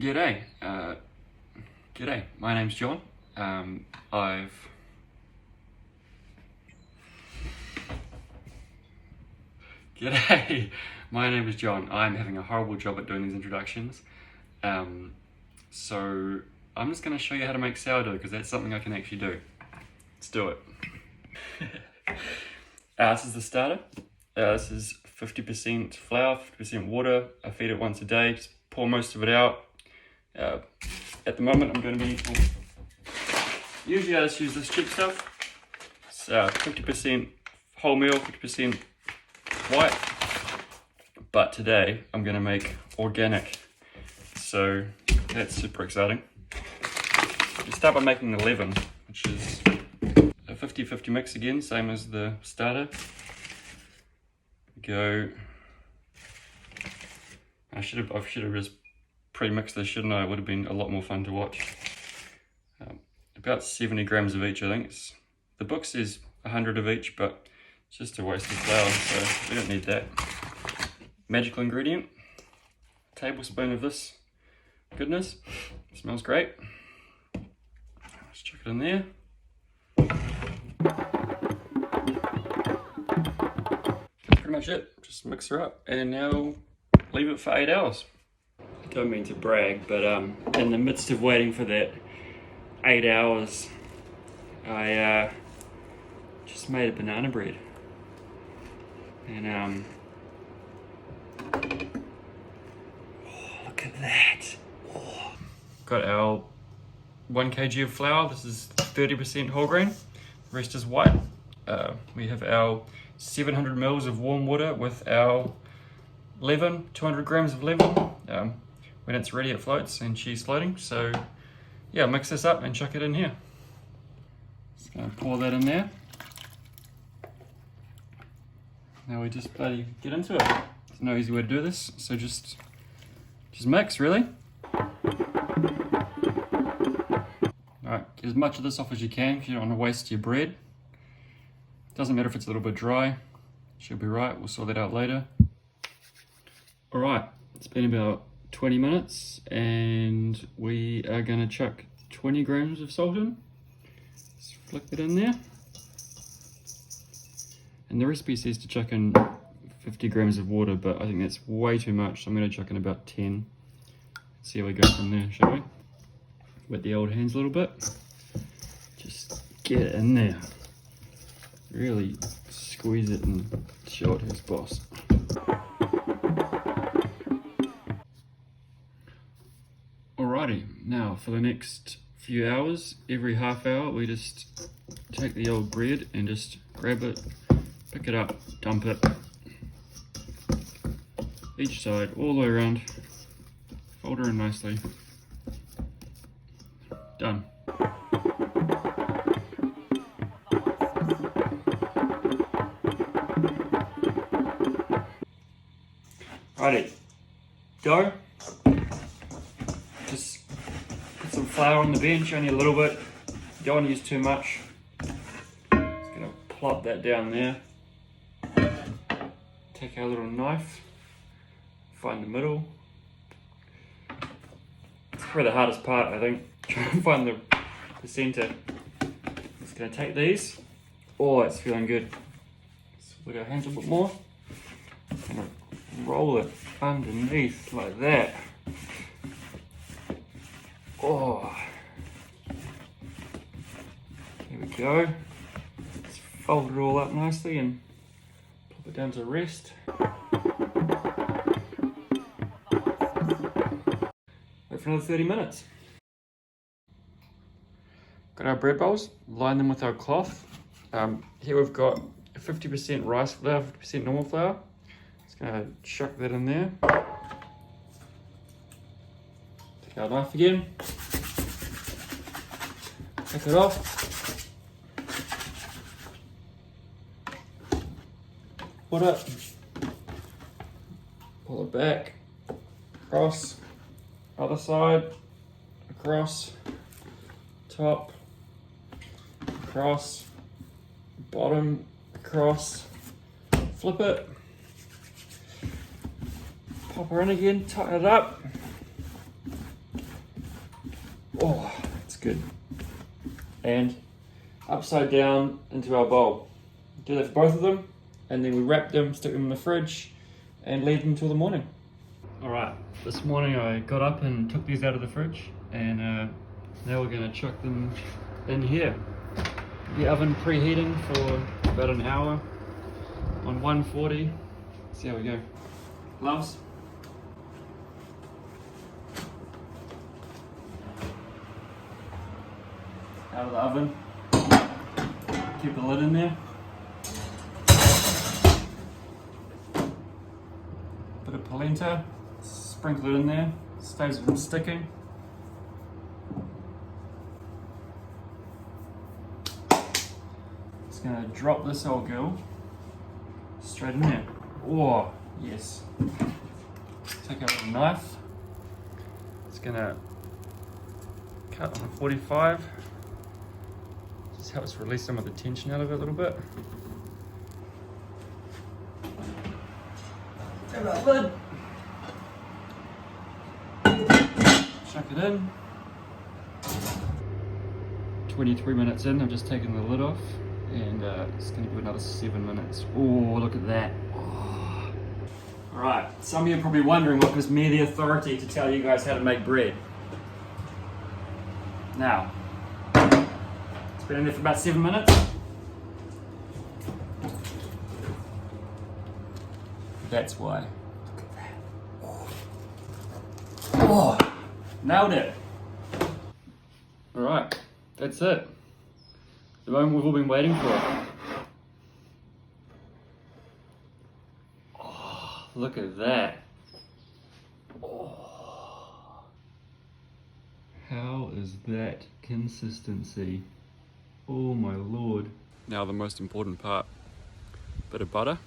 G'day. G'day. My name's John. G'day. My name is John. I'm having a horrible job at doing these introductions. So I'm just going to show you how to make sourdough because that's something I can actually do. Let's do it. This is the starter. This is 50% flour, 50% water. I feed it once a day. Just pour most of it out. At the moment I'm going to be, usually I just use this cheap stuff. It's 50% wholemeal, 50% white, but today I'm going to make organic, so that's super exciting. You start by making the leaven, which is a 50-50 mix again, same as the starter. Go. I should have just pre-mixed this, shouldn't I? It would have been a lot more fun to watch. About 70 grams of each, I think. The book says 100 of each, but it's just a waste of flour, so we don't need that. Magical ingredient, a tablespoon of this goodness. Smells great. Let's chuck it in there. Pretty much it. Just mix her up, and now leave it for 8 hours. I don't mean to brag, but in the midst of waiting for that 8 hours, I just made a banana bread. And oh, look at that. Oh. Got our 1 kg of flour. This is 30% whole grain. The rest is white. We have our 700 mils of warm water with our leaven, 200 grams of leaven. When it's ready, it floats and she's floating. So yeah, mix this up and chuck it in here. Just gonna pour that in there. Now we just bloody get into it. There's no easy way to do this, so just mix, really. Alright, get as much of this off as you can because you don't want to waste your bread. Doesn't matter if it's a little bit dry, should be right, we'll sort that out later. Alright, it's been about 20 minutes and we are going to chuck 20 grams of salt in. Just flick it in there. And the recipe says to chuck in 50 grams of water, but I think that's way too much, so I'm going to chuck in about 10. See how we go from there, shall we? Wet the old hands a little bit. Just get it in there. Really squeeze it and show it who's boss. Alrighty, now for the next few hours, every half hour we just take the old bread and just grab it, pick it up, dump it, each side, all the way around, fold her in nicely, done. Righty, dough. Just put some flour on the bench, only a little bit. You don't want to use too much. Just gonna plop that down there. Take our little knife, find the middle. It's probably the hardest part, I think. Try and find the center. Just gonna take these. Oh, it's feeling good. Split our hands a bit more. Gonna roll it underneath like that. Oh, here we go. Let's fold it all up nicely and plop it down to rest. Wait for another 30 minutes. Got our bread bowls, line them with our cloth. Here we've got 50% rice flour, 50% normal flour. Just gonna chuck that in there. Take our knife again. Take it off. Put it. Pull it back. Across. Other side. Across. Top. Across. Bottom. Across. Flip it. Pop her in again. Tighten it up. good. And upside down into our bowl. Do that for both of them, and then we wrap them, stick them in the fridge, and leave them until the morning. Alright, this morning I got up and took these out of the fridge, and now we're going to chuck them in here. The oven preheating for about an hour on 140. See how we go. Gloves. Out of the oven. Keep the lid in there. Bit of polenta. Sprinkle it in there. Stays from sticking. Just gonna drop this old girl straight in there. Oh, yes. Take out a knife. It's gonna cut on a 45. Just helps release some of the tension out of it a little bit. Grab that lid. Chuck it in. 23 minutes in, I've just taken the lid off, and it's going to be another 7 minutes. Oh, look at that. Oh. Alright, some of you are probably wondering what gives me the authority to tell you guys how to make bread. Now, it's been in there for about 7 minutes. That's why. Look at that. Oh, nailed it. Alright, that's it. The moment we've all been waiting for. Oh, look at that. Oh. How is that consistency? Oh my lord. Now the most important part. Bit of butter.